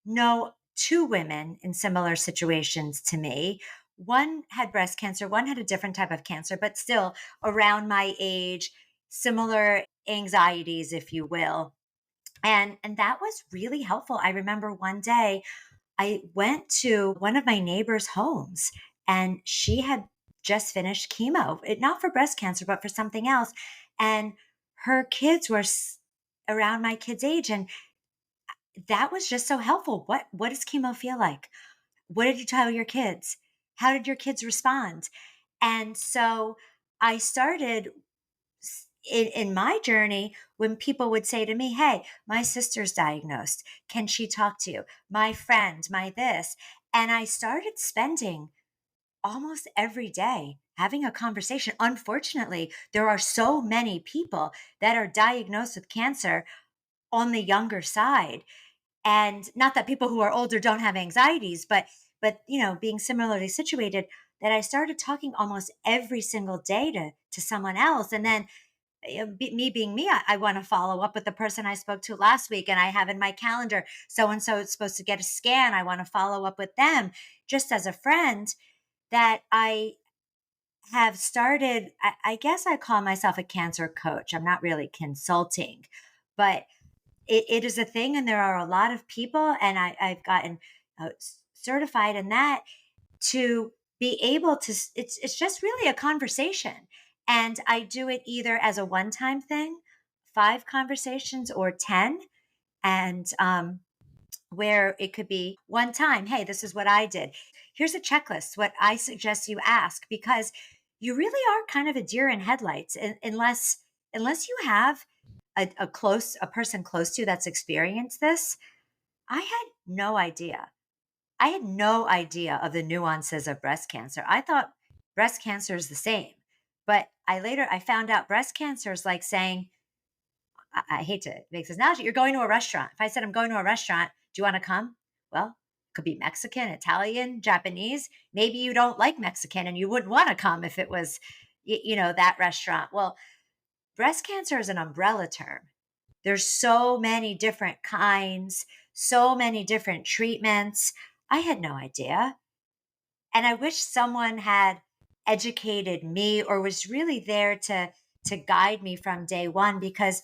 know two women in similar situations to me. One had breast cancer, one had a different type of cancer, but still around my age, similar anxieties, if you will. And that was really helpful. I remember one day I went to one of my neighbor's homes and she had just finished chemo, not for breast cancer, but for something else. And her kids were around my kid's age. And that was just so helpful. What does chemo feel like? What did you tell your kids? How did your kids respond? And so I started in my journey when people would say to me, "Hey, my sister's diagnosed. Can she talk to you? My friend, my this." And I started spending almost every day having a conversation. Unfortunately, there are so many people that are diagnosed with cancer on the younger side. And not that people who are older don't have anxieties, but being similarly situated, that I started talking almost every single day to someone else. And then me being me, I want to follow up with the person I spoke to last week, and I have in my calendar so and so is supposed to get a scan. I want to follow up with them just as a friend. That I have started. I guess I call myself a cancer coach. I'm not really consulting, but it is a thing, and there are a lot of people, and I've gotten certified in that to be able to. It's just really a conversation, and I do it either as a one time thing, 5 conversations, or 10, and where it could be one time. Hey, this is what I did. Here's a checklist. What I suggest you ask, because you really are kind of a deer in headlights, unless you have a person close to you that's experienced this. I had no idea. I had no idea of the nuances of breast cancer. I thought breast cancer is the same. But I found out breast cancer is like saying, I hate to make this analogy, you're going to a restaurant. If I said I'm going to a restaurant, do you want to come? Well, it could be Mexican, Italian, Japanese. Maybe you don't like Mexican and you wouldn't want to come if it was that restaurant. Well, breast cancer is an umbrella term. There's so many different kinds, so many different treatments. I had no idea. And I wish someone had educated me or was really there to guide me from day one, because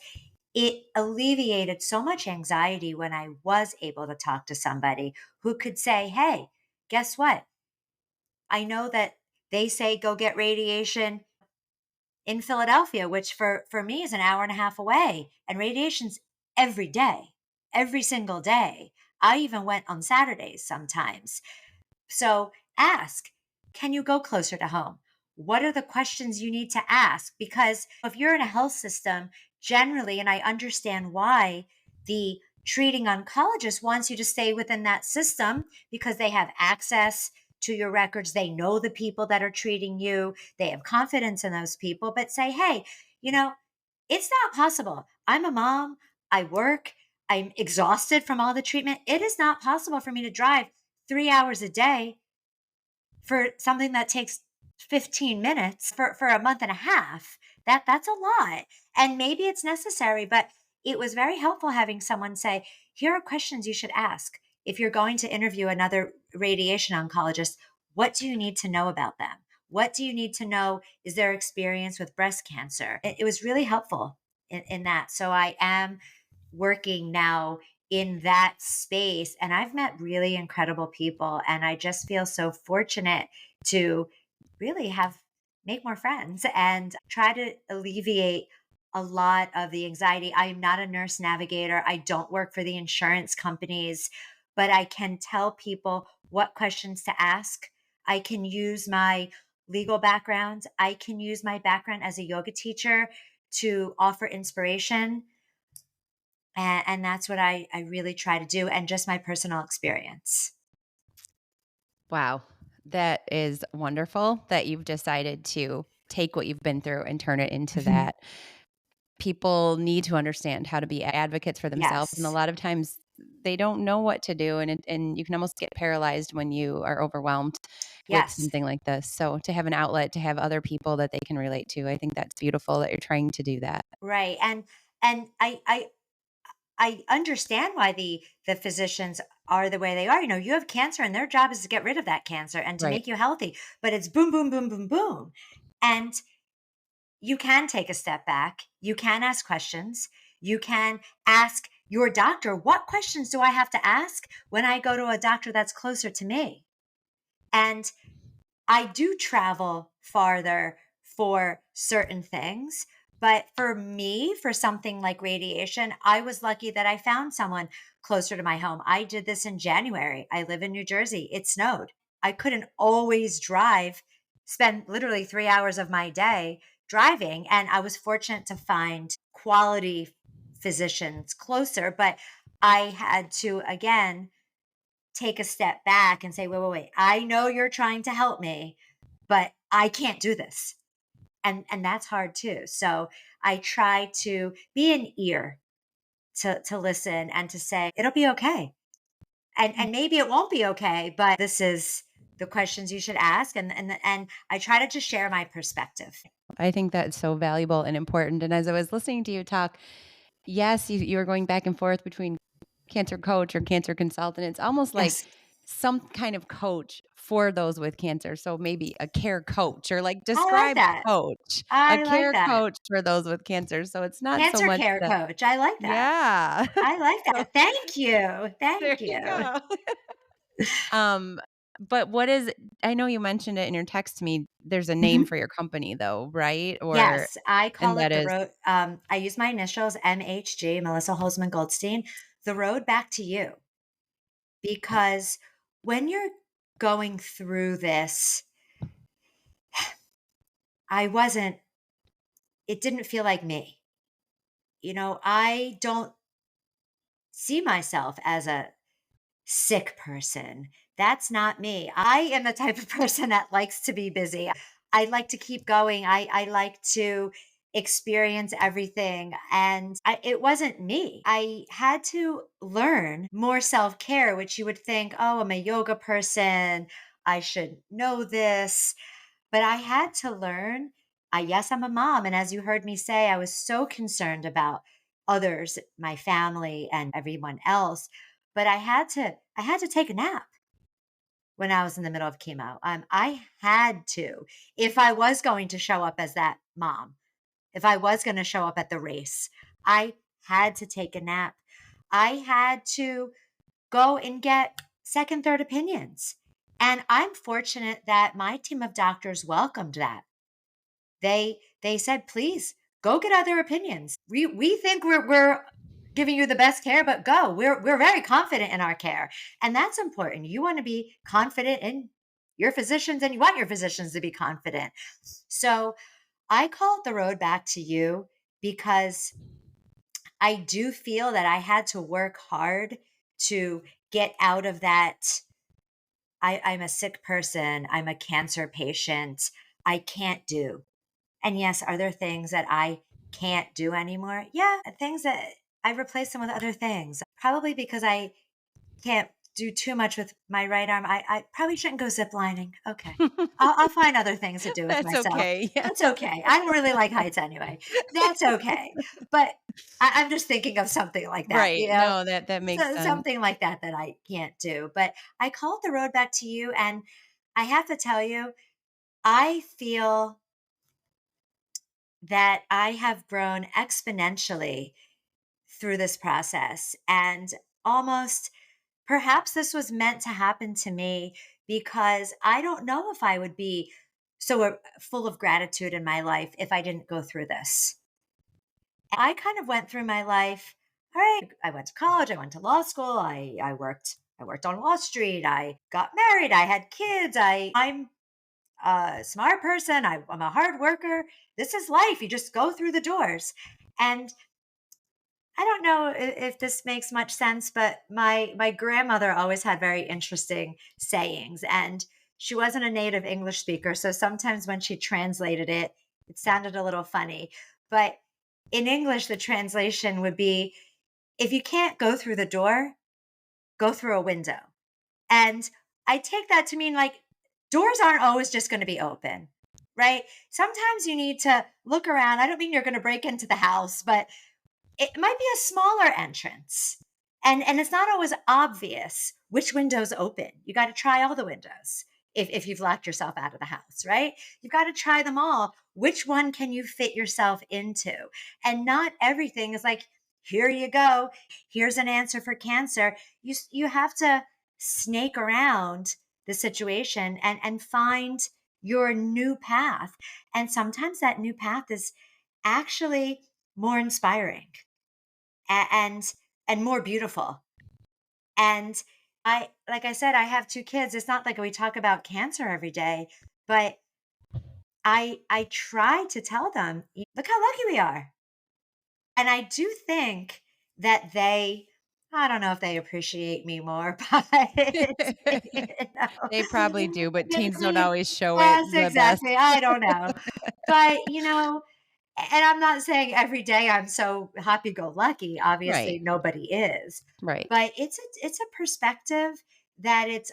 it alleviated so much anxiety when I was able to talk to somebody who could say, "Hey, guess what? I know that they say go get radiation in Philadelphia, which for me is an hour and a half away, and radiation's every day, every single day. I even went on Saturdays sometimes. So ask, can you go closer to home? What are the questions you need to ask? Because if you're in a health system, generally, and I understand why the treating oncologist wants you to stay within that system, because they have access to your records. They know the people that are treating you. They have confidence in those people, but say, hey, you know, it's not possible. I'm a mom. I work. I'm exhausted from all the treatment. It is not possible for me to drive 3 hours a day for something that takes 15 minutes for a month and a half. That's a lot. And maybe it's necessary, but it was very helpful having someone say, here are questions you should ask. If you're going to interview another radiation oncologist, what do you need to know about them? What do you need to know is their experience with breast cancer? It was really helpful in that. So I am working now in that space. And I've met really incredible people. And I just feel so fortunate to really make more friends and try to alleviate a lot of the anxiety. I am not a nurse navigator. I don't work for the insurance companies, but I can tell people what questions to ask. I can use my legal background. I can use my background as a yoga teacher to offer inspiration, and that's what I really try to do, and just my personal experience. Wow. That is wonderful that you've decided to take what you've been through and turn it into Mhm. that. People need to understand how to be advocates for themselves, and a Yes. lot of times they don't know what to do, and you can almost get paralyzed when you are overwhelmed with Yes. something like this. So to have an outlet, to have other people that they can relate to, I think that's beautiful that you're trying to do that. Right. And I understand why the physicians are the way they are. You know, you have cancer and their job is to get rid of that cancer and to Right. make you healthy, but it's boom, boom, boom, boom, boom. And you can take a step back. You can ask questions. You can ask your doctor, what questions do I have to ask when I go to a doctor that's closer to me? And I do travel farther for certain things. But for me, for something like radiation, I was lucky that I found someone closer to my home. I did this in January. I live in New Jersey. It snowed. I couldn't always drive, spend literally 3 hours of my day driving. And I was fortunate to find quality physicians closer. But I had to, again, take a step back and say, wait, wait, wait. I know you're trying to help me, but I can't do this. And that's hard too. So I try to be an ear to listen and to say, it'll be okay. And maybe it won't be okay, but this is the questions you should ask. And I try to just share my perspective. I think that's so valuable and important, and as I was listening to you talk, yes, you were going back and forth between cancer coach or cancer consultant. It's almost like Yes. some kind of coach for those with cancer. So maybe a care coach or like I like describe that. coach, a I like care that. coach for those with cancer. So it's not so Cancer much care that coach. I like that. yeah. I like So that. Thank you. there Thank you you. go. Um, but what is I know you mentioned it in your text to me. There's a name Mhm. for your company though, right? Or Yes, I and call that it the is road. I use my initials, MHG, Melissa Holzman Goldstein, the road back to you. Because when you're going through this, I wasn't, it didn't feel like me. You know, I don't see myself as a sick person. That's not me. I am the type of person that likes to be busy. I like to keep going. I like to experience everything. And it wasn't me. I had to learn more self care, which you would think, oh, I'm a yoga person. I should know this. But I had to learn. Yes, I'm a mom. And as you heard me say, I was so concerned about others, my family, and everyone else. But I had to take a nap when I was in the middle of chemo. I had to, if I was going to show up as that mom, if I was going to show up at the race, I had to take a nap. I had to go and get second, third opinions. And I'm fortunate that my team of doctors welcomed that. They said, "Please go get other opinions. We think we're giving you the best care, but go. We're very confident in our care." And that's important. You want to be confident in your physicians and you want your physicians to be confident. So, I call it the road back to you because I do feel that I had to work hard to get out of that. I'm a sick person. I'm a cancer patient. I can't do. And yes, are there things that I can't do anymore? Yeah, things that I replace them with other things. Probably because I can't do too much with my right arm. I probably shouldn't go zip lining. Okay. I'll find other things to do with that's myself. okay. Yeah. That's okay. I don't really like heights anyway. That's okay. But I'm just thinking of something like that, Right. you know? No, that makes So, sense. something like that that I can't do. But I called the road back to you. And I have to tell you, I feel that I have grown exponentially through this process. And almost perhaps this was meant to happen to me because I don't know if I would be so full of gratitude in my life if I didn't go through this. I kind of went through my life. All right, I went to college, I went to law school, I worked on Wall Street, I got married, I had kids, I'm a smart person. I'm a hard worker. This is life. You just go through the doors. And I don't know if this makes much sense, but my grandmother always had very interesting sayings, and She wasn't a native English speaker, so sometimes when she translated it, it sounded a little funny. But in English, the translation would be, if you can't go through the door, go through a window. And I take that to mean like doors aren't always just going to be open, right? Sometimes you need to look around. I don't mean you're going to break into the house, but it might be a smaller entrance. And it's not always obvious which window's open. You got to try all the windows if you've locked yourself out of the house, right? You've got to try them all. Which one can you fit yourself into? And not everything is like, here you go. Here's an answer for cancer. You have to snake around the situation and find your new path. And sometimes that new path is actually more inspiring and and more beautiful. And like I said, I have 2 kids. It's not like we talk about cancer every day, but I try to tell them, look how lucky we are. And I do think that I don't know if they appreciate me more, but They probably do, but teens don't they, always show it yes, the best. exactly. I don't know. But and I'm not saying every day I'm so happy go lucky. Right, Obviously, nobody is. right. But it's a perspective that it's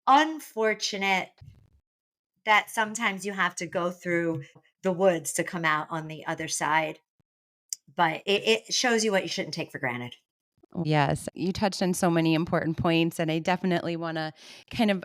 unfortunate that sometimes you have to go through the woods to come out on the other side. But it shows you what you shouldn't take for granted. Yes, you touched on so many important points, and I definitely wanna kind of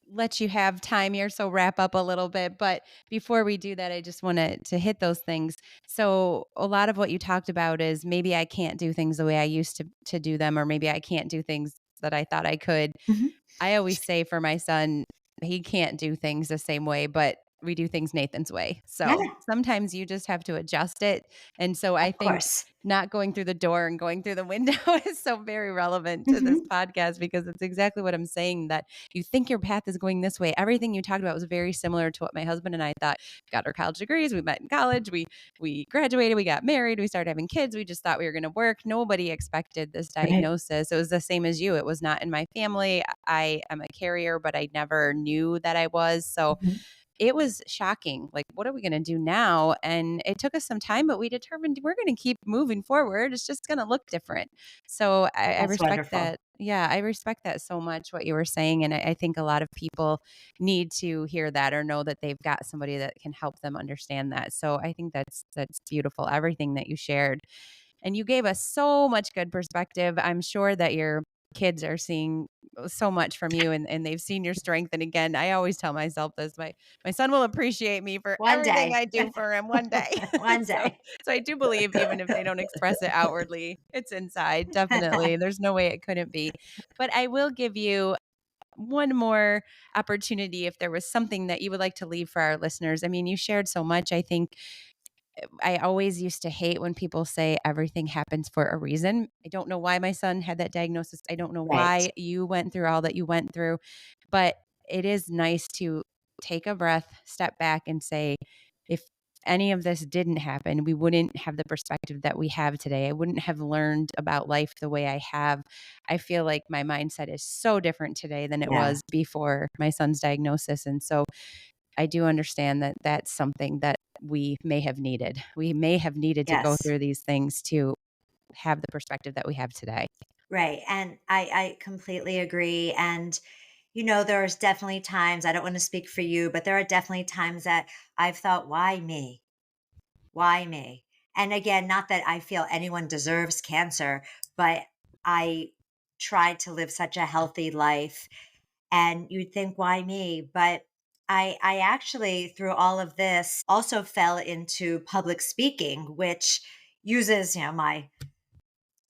let you have time here, so wrap up a little bit, but before we do that, I just wanted to hit those things. So, a lot of what you talked about is maybe I can't do things the way I used to do them, or maybe I can't do things that I thought I could. Mhm. I always say for my son, he can't do things the same way, but we do things Nathan's way. Yeah, So sometimes you just have to adjust it. And so I of think course. not going through the door and going through the window is so very relevant to this Mhm. podcast because it's exactly what I'm saying that you think your path is going this way. Everything you talked about was very similar to what my husband and I thought. Got our college degrees, we met in college, we graduated, we got married, we started having kids, we just thought we were going to work. Nobody expected this Right. diagnosis. It was the same as you. It was not in my family. I am a carrier, but I never knew that I was. So Mhm. it was shocking. Like, what are we going to do now? And it took us some time, but we determined we're going to keep moving forward. It's just going to look different. So I That's respect wonderful. that. Yeah, I respect that so much, what you were saying. And I think a lot of people need to hear that or know that they've got somebody that can help them understand that. So I think that's beautiful, everything that you shared. And you gave us so much good perspective. I'm sure that your kids are seeing so much from you and they've seen your strength. And again, I always tell myself this, my son will appreciate me for One everything day. I do for him one day. One so day. so I do believe even if they don't express it outwardly, it's inside. Definitely. There's no way it couldn't be. But I will give you one more opportunity if there was something that you would like to leave for our listeners. I mean, you shared so much. I think I always used to hate when people say everything happens for a reason. I don't know why my son had that diagnosis. I don't know Right. why you went through all that you went through, but it is nice to take a breath, step back, and say, if any of this didn't happen, we wouldn't have the perspective that we have today. I wouldn't have learned about life the way I have. I feel like my mindset is so different today than it Yeah. was before my son's diagnosis. And so I do understand that that's something that we may have needed. We may have needed to go Yes. through these things to have the perspective that we have today. Right. And I completely agree. And, there's definitely times, I don't want to speak for you, but there are definitely times that I've thought, why me? Why me? And again, not that I feel anyone deserves cancer, but I tried to live such a healthy life. And you'd think, why me? But I actually, through all of this, also fell into public speaking, which uses, my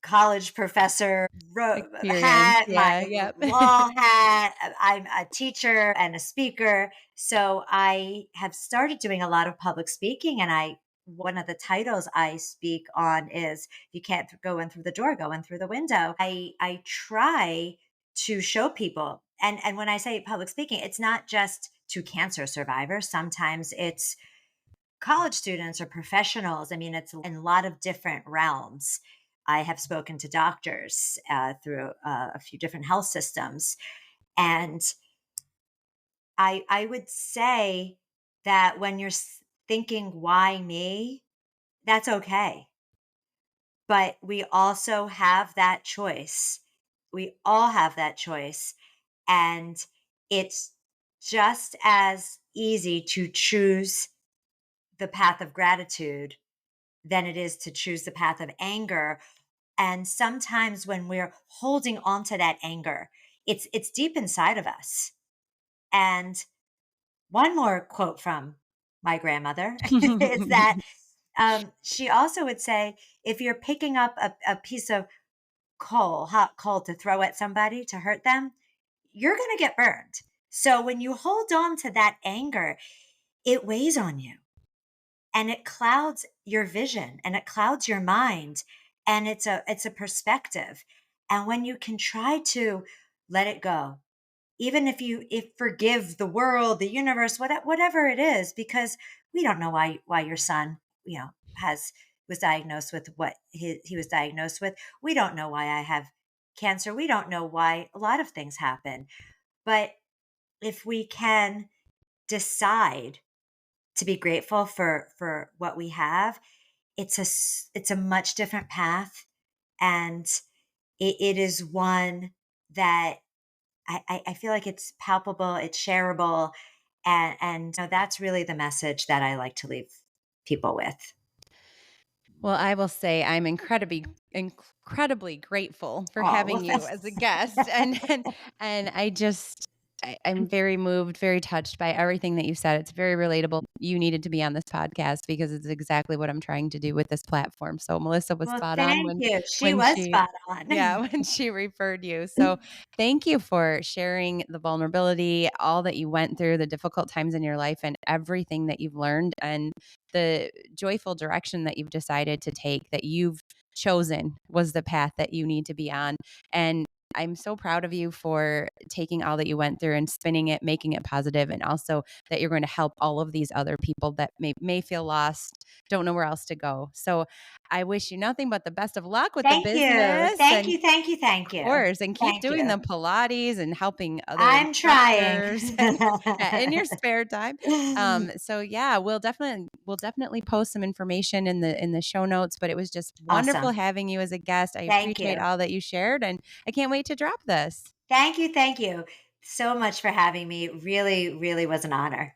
college professor Experience. hat, my Yeah. Yep. law hat. I'm a teacher and a speaker. So I have started doing a lot of public speaking. And one of the titles I speak on is, you can't go in through the door, go in through the window. I try to show people. And when I say public speaking, it's not just to cancer survivors. Sometimes it's college students or professionals. I mean, it's in a lot of different realms. I have spoken to doctors through a few different health systems. And I would say that when you're thinking, why me? That's okay. But we also have that choice. We all have that choice. And it's just as easy to choose the path of gratitude than it is to choose the path of anger. And sometimes when we're holding on to that anger, it's deep inside of us. And one more quote from my grandmother is that she also would say, if you're picking up a piece of hot coal to throw at somebody to hurt them, you're going to get burned. So when you hold on to that anger, it weighs on you and it clouds your vision and it clouds your mind, and it's a perspective. And when you can try to let it go, even if forgive the world, the universe, whatever it is, because we don't know why your son, has was diagnosed with what he was diagnosed with. We don't know why I have cancer. We don't know why a lot of things happen. But if we can decide to be grateful for what we have, it's a much different path, and it is one that I feel like it's palpable, it's shareable, and that's really the message that I like to leave people with. Well, I will say I'm incredibly grateful for Oh, having well, you as a guest, and I'm very moved, very touched by everything that you said. It's very relatable. You needed to be on this podcast because it's exactly what I'm trying to do with this platform. So Melissa was well, spot on thank you. She when was she spot yeah, on. when she referred you. So thank you for sharing the vulnerability, all that you went through, the difficult times in your life, and everything that you've learned, and the joyful direction that you've decided to take, that you've chosen was the path that you need to be on. And I'm so proud of you for taking all that you went through and spinning it, making it positive, and also that you're going to help all of these other people that may feel lost, don't know where else to go. So I wish you nothing but the best of luck with the Thank you. business, Thank and you. Thank you. Thank you. course, and keep Thank doing you. the Pilates and helping other I'm trying. instructors and yeah, in your spare time. So yeah, we'll definitely post some information in the show notes. But it was just wonderful Awesome. having you as a guest. I Thank appreciate you. all that you shared, and I can't wait to drop this. Thank you. Thank you so much for having me. Really, really was an honor.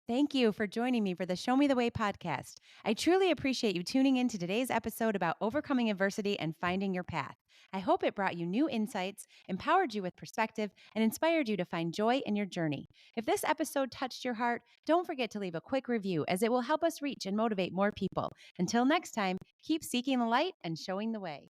Thank you for joining me for the Show Me the Way podcast. I truly appreciate you tuning in to today's episode about overcoming adversity and finding your path. I hope it brought you new insights, empowered you with perspective, and inspired you to find joy in your journey. If this episode touched your heart, don't forget to leave a quick review, as it will help us reach and motivate more people. Until next time, keep seeking the light and showing the way.